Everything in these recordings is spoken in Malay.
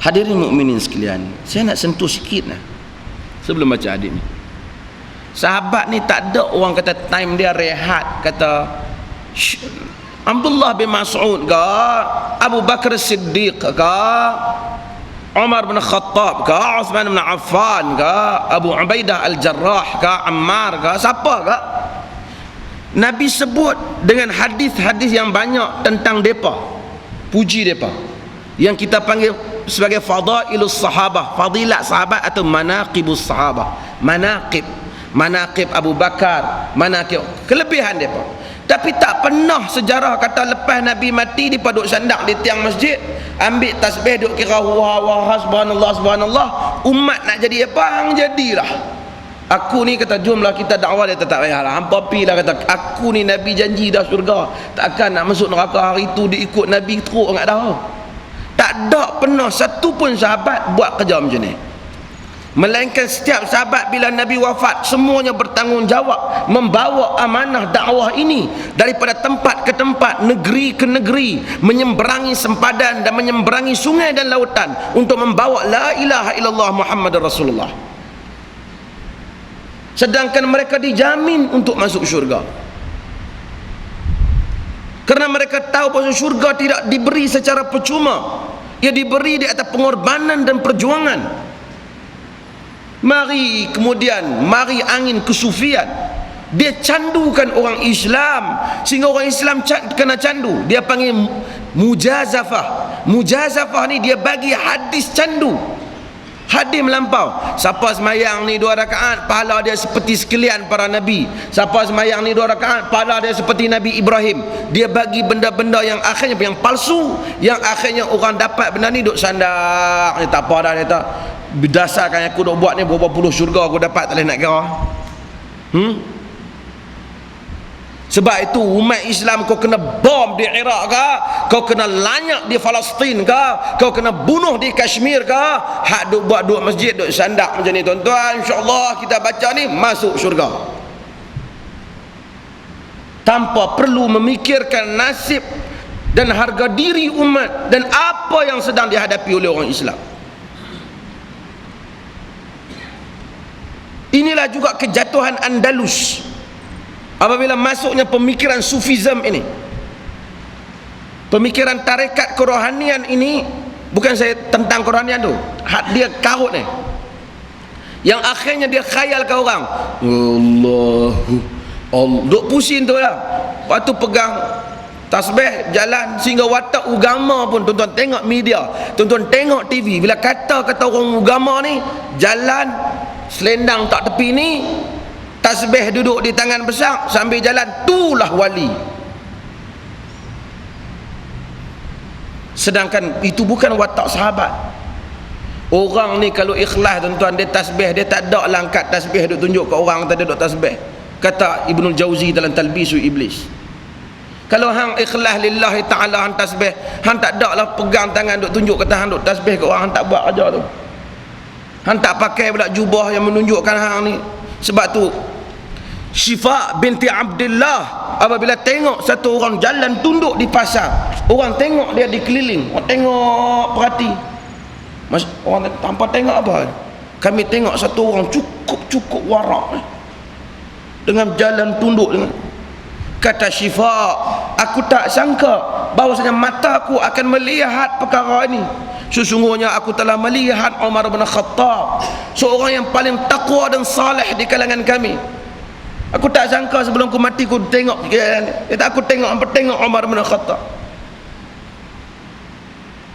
Hadirin mukminin sekalian, saya nak sentuh sikit lah sebelum baca hadis ni. Sahabat ni tak ada orang kata time dia rehat, kata Abdullah bin Mas'ud ke, Abu Bakar Siddiq ke, Umar bin Khattab ke, Uthman bin Affan ke, Abu Ubaidah Al-Jarrah ke, Ammar ke, siapa ke. Nabi sebut dengan hadis-hadis yang banyak tentang depa, puji depa, yang kita panggil sebagai fadailus sahabah, fadilat sahabat atau manaqibus sahabah. Manaqib Abu Bakar, manaqib kelebihan depa. Tapi tak pernah sejarah kata lepas Nabi mati depa duk sandak di tiang masjid, ambil tasbih duk kira wah subhanallah subhanallah, umat nak jadi apa hang jadilah. Aku ni kata jomlah kita dakwah, dia tak payahlah hampa pi lah, kata aku ni Nabi janji dah syurga, takkan nak masuk neraka hari tu dia ikut Nabi teruk enggak dah. Tak ada pernah satu pun sahabat buat kerja macam ni. Melainkan setiap sahabat bila Nabi wafat, semuanya bertanggungjawab membawa amanah dakwah ini daripada tempat ke tempat, negeri ke negeri, menyeberangi sempadan dan menyeberangi sungai dan lautan untuk membawa la ilaha illallah Muhammadar Rasulullah. Sedangkan mereka dijamin untuk masuk syurga, kerana mereka tahu bahawa syurga tidak diberi secara percuma, ia diberi di atas pengorbanan dan perjuangan. Mari angin kesufian, dia candukan orang Islam sehingga orang Islam kena candu. Dia panggil mujazafah ni dia bagi hadis candu, hadis melampau. Siapa semayang ni 2 rakaat, pahala dia seperti sekalian para nabi. Siapa semayang ni 2 rakaat, pahala dia seperti Nabi Ibrahim. Dia bagi benda-benda yang akhirnya yang palsu, yang akhirnya orang dapat benda ni duk sandak, tak apa dah, dia tak berdasarkan yang aku duk buat ni berapa puluh syurga aku dapat, tak boleh nak kira. Sebab itu umat Islam, kau kena bom di Iraq ke, kau kena lanyak di Palestin ke, kau kena bunuh di Kashmir ke, hak duk buat duk masjid duk sandak macam ni tuan-tuan, insya-Allah kita baca ni masuk syurga tanpa perlu memikirkan nasib dan harga diri umat dan apa yang sedang dihadapi oleh orang Islam. Inilah juga kejatuhan Andalus apabila masuknya pemikiran Sufism ini, pemikiran tarekat kerohanian ini. Bukan saya tentang kerohanian tu, dia karut ni, yang akhirnya dia khayal ke orang Allah duk pusing tu lah. Waktu pegang tasbih jalan sehingga watak agama pun, tuan-tuan tengok media, tuan-tuan tengok TV, bila kata orang agama ni jalan selendang tak tepi ni, tasbih duduk di tangan besar sambil jalan, itulah wali. Sedangkan itu bukan watak sahabat. Orang ni kalau ikhlas tuan-tuan, dia tasbih, dia tak ada lah angkat tasbih duk tunjuk ke orang tadi duk tasbih. Kata Ibnul Jauzi dalam Talbisu Iblis, kalau hang ikhlas lillahi ta'ala, hang tasbih, hang tak ada lah pegang tangan duk tunjuk kata hang duk tasbih ke orang, hang tak buat aja tu. Hang tak pakai pula jubah yang menunjukkan hang ni. Sebab tu Syifa binti Abdullah apabila tengok satu orang jalan tunduk di pasar, orang tengok dia dikeliling, orang tengok perhati, orang tanpa tengok apa, kami tengok satu orang cukup warak dengan jalan tunduk dengan. Kata Syifa, aku tak sangka bahawasanya mataku akan melihat perkara ini. Sesungguhnya aku telah melihat Umar bin Khattab, seorang yang paling takwa dan saleh di kalangan kami. Aku tak sangka sebelum aku mati aku tengok, aku tengok Umar bin Khattab.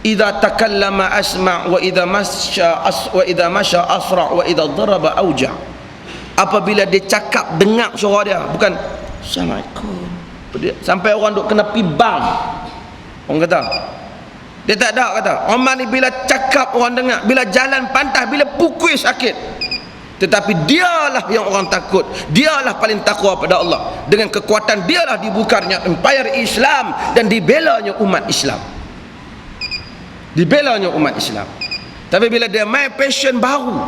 Idza takallama asma' wa idza masya asra' wa idza daraba auja. Apabila dia cakap dengar suara dia, bukan Assalamualaikum, sampai orang duk kena pibang. Orang kata dia tak ada, kata Umar ni bila cakap orang dengar, bila jalan pantas, bila pukul sakit. Tetapi dialah yang orang takut, dialah paling takwa pada Allah. Dengan kekuatan dialah dibukanya empire Islam dan dibelanya umat Islam, dibelanya umat Islam. Tapi bila dia main passion baru,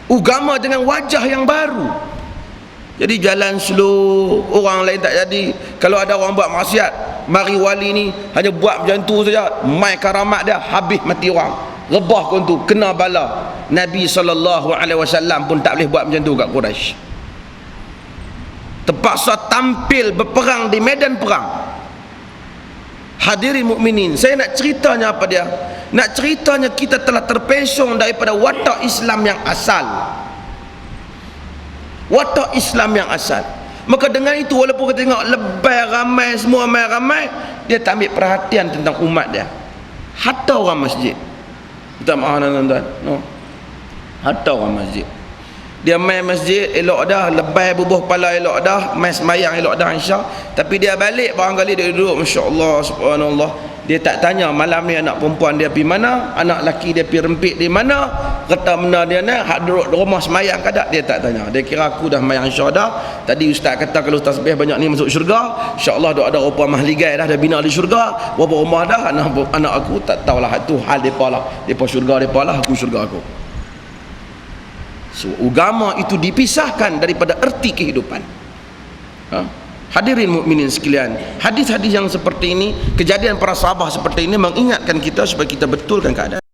agama dengan wajah yang baru, jadi jalan slow, orang lain tak jadi. Kalau ada orang buat maksiat, mari wali ni hanya buat macam tu saja, mai karamat dia habis mati orang, rebah kau tu kena bala. Nabi SAW pun tak boleh buat macam tu kat Quraisy. Terpaksa tampil berperang di medan perang. Hadirin mukminin, saya nak ceritanya apa dia? Nak ceritanya kita telah terpensong daripada watak Islam yang asal. Watak Islam yang asal. Maka dengan itu, walaupun kita tengok lebay ramai, semua ramai, dia tak ambil perhatian tentang umat dia. Hatta orang masjid. Minta maaf tuan-tuan. No. Hatta orang masjid. Dia main masjid elok dah, lebay bubuh kepala elok dah, main semayang elok dah insya. Tapi dia balik barangkali dia duduk, masya-Allah, subhanallah. Dia tak tanya malam ni anak perempuan dia pergi mana, anak laki dia pergi rempit di mana, kata benda dia ni hak duduk di rumah semayang ke tak, dia tak tanya. Dia kira aku dah semayang insya dah. Tadi ustaz kata kalau tasbih banyak ni masuk syurga, insya-Allah dah ada rupa mahligai dah bina di syurga. Berapa rumah dah, anak aku tak tahulah itu hal depa lah. Depa syurga depa lah, aku syurga aku. So, agama itu dipisahkan daripada erti kehidupan. Hadirin mukminin sekalian, hadis-hadis yang seperti ini, kejadian para sahabat seperti ini mengingatkan kita supaya kita betulkan keadaan.